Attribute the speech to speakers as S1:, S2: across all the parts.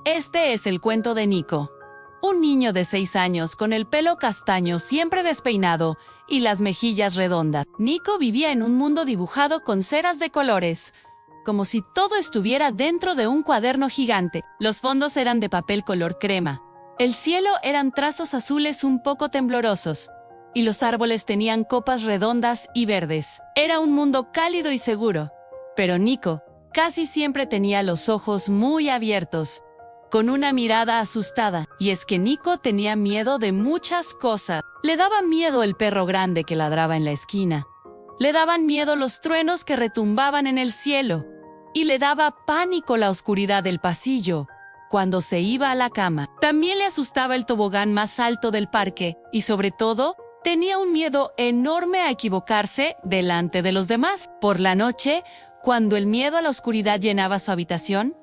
S1: Este es el cuento de Nico. Un niño de 6 años con el pelo castaño siempre despeinado y las mejillas redondas. Nico vivía en un mundo dibujado con ceras de colores, como si todo estuviera dentro de un cuaderno gigante. Los fondos eran de papel color crema. El cielo eran trazos azules un poco temblorosos, y los árboles tenían copas redondas y verdes. Era un mundo cálido y seguro, pero Nico casi siempre tenía los ojos muy abiertos, con una mirada asustada, y es que Nico tenía miedo de muchas cosas. Le daba miedo el perro grande que ladraba en la esquina. Le daban miedo los truenos que retumbaban en el cielo. Y le daba pánico la oscuridad del pasillo cuando se iba a la cama. También le asustaba el tobogán más alto del parque y, sobre todo, tenía un miedo enorme a equivocarse delante de los demás. Por la noche, cuando el miedo a la oscuridad llenaba su habitación,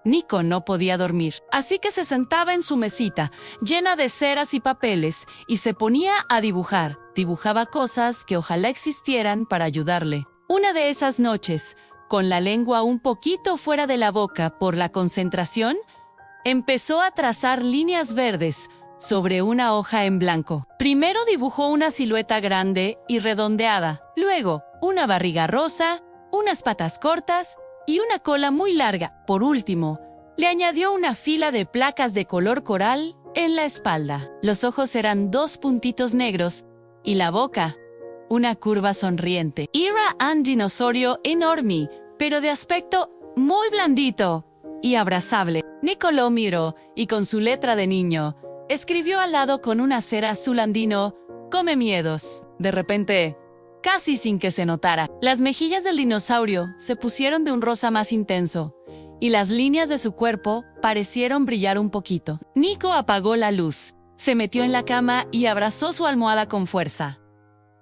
S1: Nico no podía dormir, así que se sentaba en su mesita, llena de ceras y papeles, y se ponía a dibujar. Dibujaba cosas que ojalá existieran para ayudarle. Una de esas noches, con la lengua un poquito fuera de la boca por la concentración, empezó a trazar líneas verdes sobre una hoja en blanco. Primero dibujó una silueta grande y redondeada, luego una barriga rosa, unas patas cortas y una cola muy larga. Por último, le añadió una fila de placas de color coral en la espalda. Los ojos eran 2 puntitos negros y la boca, una curva sonriente. Era un dinosaurio enorme, pero de aspecto muy blandito y abrazable. Nico lo miró y con su letra de niño escribió al lado con una cera azul andino: "Come miedos". De repente, casi sin que se notara, las mejillas del dinosaurio se pusieron de un rosa más intenso y las líneas de su cuerpo parecieron brillar un poquito. Nico apagó la luz, se metió en la cama y abrazó su almohada con fuerza.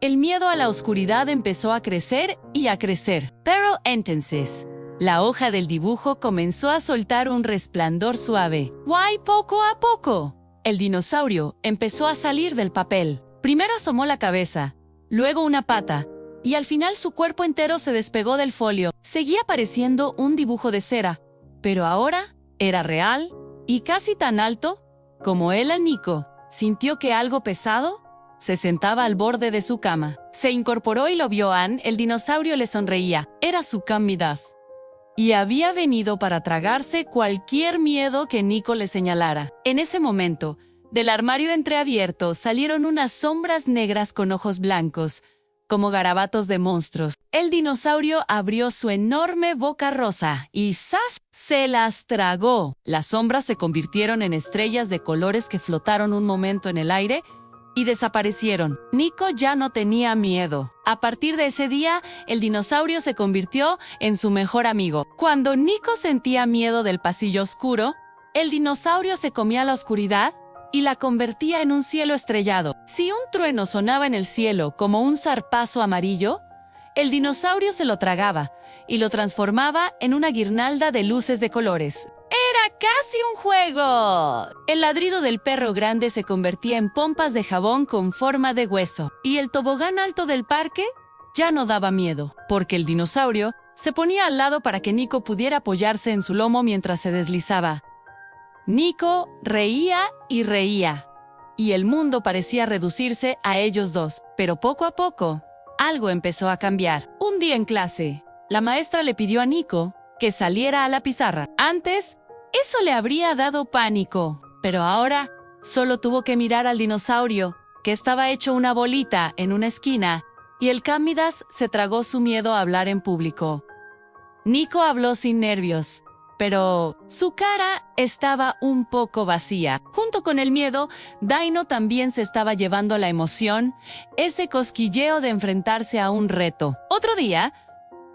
S1: El miedo a la oscuridad empezó a crecer y a crecer. Pero entonces, la hoja del dibujo comenzó a soltar un resplandor suave. ¡Guay! Poco a poco, el dinosaurio empezó a salir del papel. Primero asomó la cabeza, luego una pata, y al final su cuerpo entero se despegó del folio. Seguía pareciendo un dibujo de cera, pero ahora era real y casi tan alto como él. Nico sintió que algo pesado se sentaba al borde de su cama. Se incorporó y lo vio. El dinosaurio le sonreía. Era su Midas, y había venido para tragarse cualquier miedo que Nico le señalara. En ese momento, del armario entreabierto salieron unas sombras negras con ojos blancos, como garabatos de monstruos. El dinosaurio abrió su enorme boca rosa y ¡zas! Se las tragó. Las sombras se convirtieron en estrellas de colores que flotaron un momento en el aire y desaparecieron. Nico ya no tenía miedo. A partir de ese día, el dinosaurio se convirtió en su mejor amigo. Cuando Nico sentía miedo del pasillo oscuro, el dinosaurio se comía la oscuridad y la convertía en un cielo estrellado. Si un trueno sonaba en el cielo como un zarpazo amarillo, el dinosaurio se lo tragaba y lo transformaba en una guirnalda de luces de colores. ¡Era casi un juego! El ladrido del perro grande se convertía en pompas de jabón con forma de hueso, y el tobogán alto del parque ya no daba miedo, porque el dinosaurio se ponía al lado para que Nico pudiera apoyarse en su lomo mientras se deslizaba. Nico reía y reía, y el mundo parecía reducirse a ellos dos. Pero poco a poco, algo empezó a cambiar. Un día en clase, la maestra le pidió a Nico que saliera a la pizarra. Antes, eso le habría dado pánico, pero ahora solo tuvo que mirar al dinosaurio, que estaba hecho una bolita en una esquina, y el Midas se tragó su miedo a hablar en público. Nico habló sin nervios, pero su cara estaba un poco vacía. Junto con el miedo, Dino también se estaba llevando la emoción, ese cosquilleo de enfrentarse a un reto. Otro día,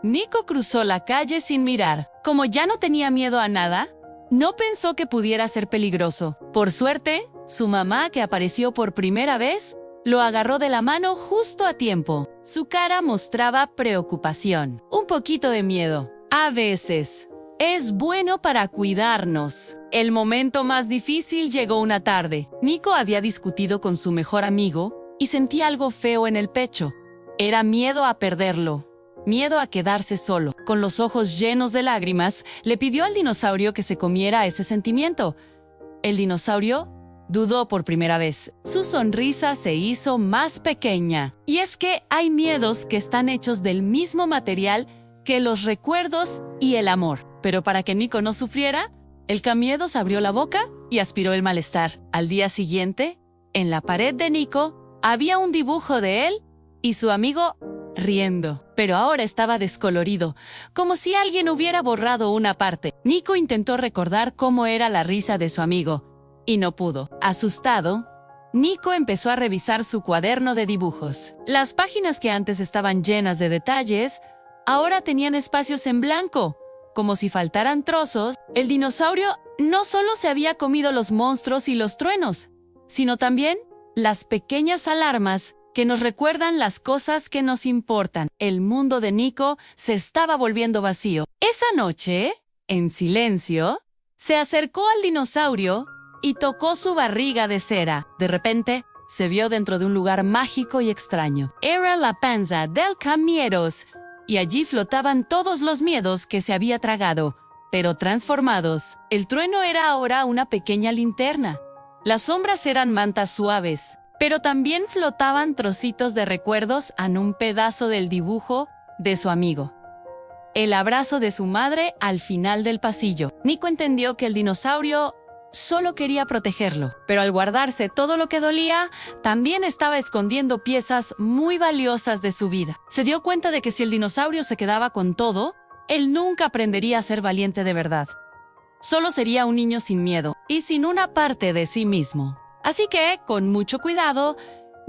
S1: Nico cruzó la calle sin mirar. Como ya no tenía miedo a nada, no pensó que pudiera ser peligroso. Por suerte, su mamá, que apareció por primera vez, lo agarró de la mano justo a tiempo. Su cara mostraba preocupación, un poquito de miedo. A veces es bueno para cuidarnos. El momento más difícil llegó una tarde. Nico había discutido con su mejor amigo y sentía algo feo en el pecho. Era miedo a perderlo. miedo a quedarse solo. Con los ojos llenos de lágrimas, le pidió al dinosaurio que se comiera ese sentimiento. El dinosaurio dudó por primera vez. Su sonrisa se hizo más pequeña. Y es que hay miedos que están hechos del mismo material que los recuerdos y el amor. Pero para que Nico no sufriera, el camiedos abrió la boca y aspiró el malestar. Al día siguiente, en la pared de Nico, había un dibujo de él y su amigo riendo. Pero ahora estaba descolorido, como si alguien hubiera borrado una parte. Nico intentó recordar cómo era la risa de su amigo, y no pudo. Asustado, Nico empezó a revisar su cuaderno de dibujos. Las páginas que antes estaban llenas de detalles, ahora tenían espacios en blanco, como si faltaran trozos. El dinosaurio no solo se había comido los monstruos y los truenos, sino también las pequeñas alarmas que nos recuerdan las cosas que nos importan. El mundo de Nico se estaba volviendo vacío. Esa noche, en silencio, se acercó al dinosaurio y tocó su barriga de cera. De repente, se vio dentro de un lugar mágico y extraño. Era la panza del camiedos, y allí flotaban todos los miedos que se había tragado, pero transformados. El trueno era ahora una pequeña linterna. Las sombras eran mantas suaves, pero también flotaban trocitos de recuerdos en un pedazo del dibujo de su amigo. El abrazo de su madre al final del pasillo. Nico entendió que el dinosaurio solo quería protegerlo, pero al guardarse todo lo que dolía, también estaba escondiendo piezas muy valiosas de su vida. Se dio cuenta de que si el dinosaurio se quedaba con todo, él nunca aprendería a ser valiente de verdad. Solo sería un niño sin miedo y sin una parte de sí mismo. Así que, con mucho cuidado,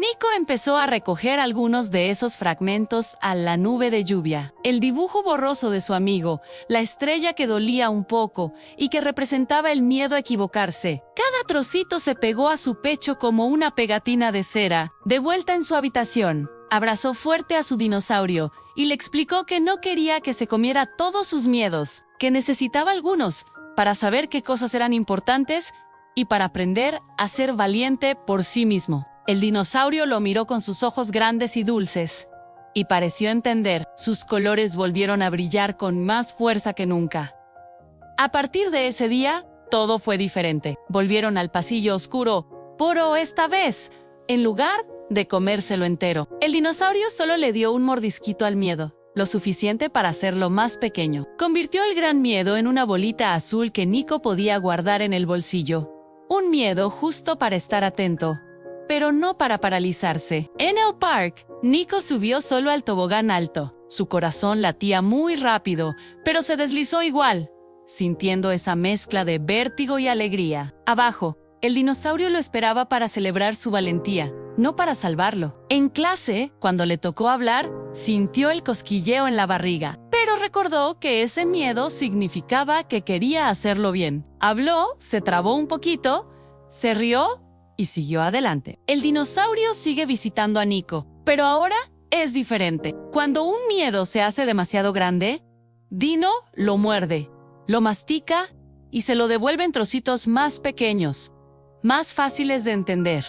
S1: Nico empezó a recoger algunos de esos fragmentos a la nube de lluvia. El dibujo borroso de su amigo, la estrella que dolía un poco y que representaba el miedo a equivocarse. Cada trocito se pegó a su pecho como una pegatina de cera. De vuelta en su habitación, abrazó fuerte a su dinosaurio y le explicó que no quería que se comiera todos sus miedos, que necesitaba algunos para saber qué cosas eran importantes y para aprender a ser valiente por sí mismo. El dinosaurio lo miró con sus ojos grandes y dulces, y pareció entender. Sus colores volvieron a brillar con más fuerza que nunca. A partir de ese día, todo fue diferente. Volvieron al pasillo oscuro, pero esta vez, en lugar de comérselo entero. El dinosaurio solo le dio un mordisquito al miedo, lo suficiente para hacerlo más pequeño. Convirtió el gran miedo en una bolita azul que Nico podía guardar en el bolsillo. Un miedo justo para estar atento, pero no para paralizarse. En el parque, Nico subió solo al tobogán alto. Su corazón latía muy rápido, pero se deslizó igual, sintiendo esa mezcla de vértigo y alegría. Abajo, el dinosaurio lo esperaba para celebrar su valentía, no para salvarlo. En clase, cuando le tocó hablar, sintió el cosquilleo en la barriga, pero recordó que ese miedo significaba que quería hacerlo bien. Habló, se trabó un poquito, se rió y siguió adelante. El dinosaurio sigue visitando a Nico, pero ahora es diferente. Cuando un miedo se hace demasiado grande, Dino lo muerde, lo mastica y se lo devuelve en trocitos más pequeños, más fáciles de entender.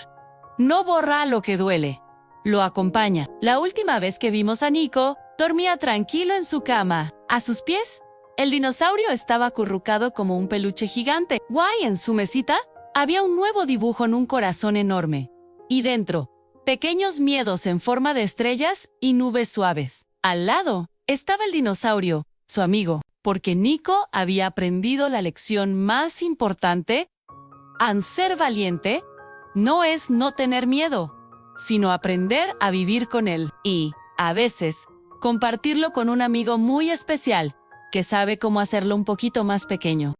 S1: No borra lo que duele, lo acompaña. La última vez que vimos a Nico, dormía tranquilo en su cama. A sus pies, el dinosaurio estaba acurrucado como un peluche gigante. Guay, en su mesita había un nuevo dibujo en un corazón enorme. Y dentro, pequeños miedos en forma de estrellas y nubes suaves. Al lado, estaba el dinosaurio, su amigo, porque Nico había aprendido la lección más importante. Al ser valiente, no es no tener miedo, sino aprender a vivir con él. Y, a veces, compartirlo con un amigo muy especial, que sabe cómo hacerlo un poquito más pequeño.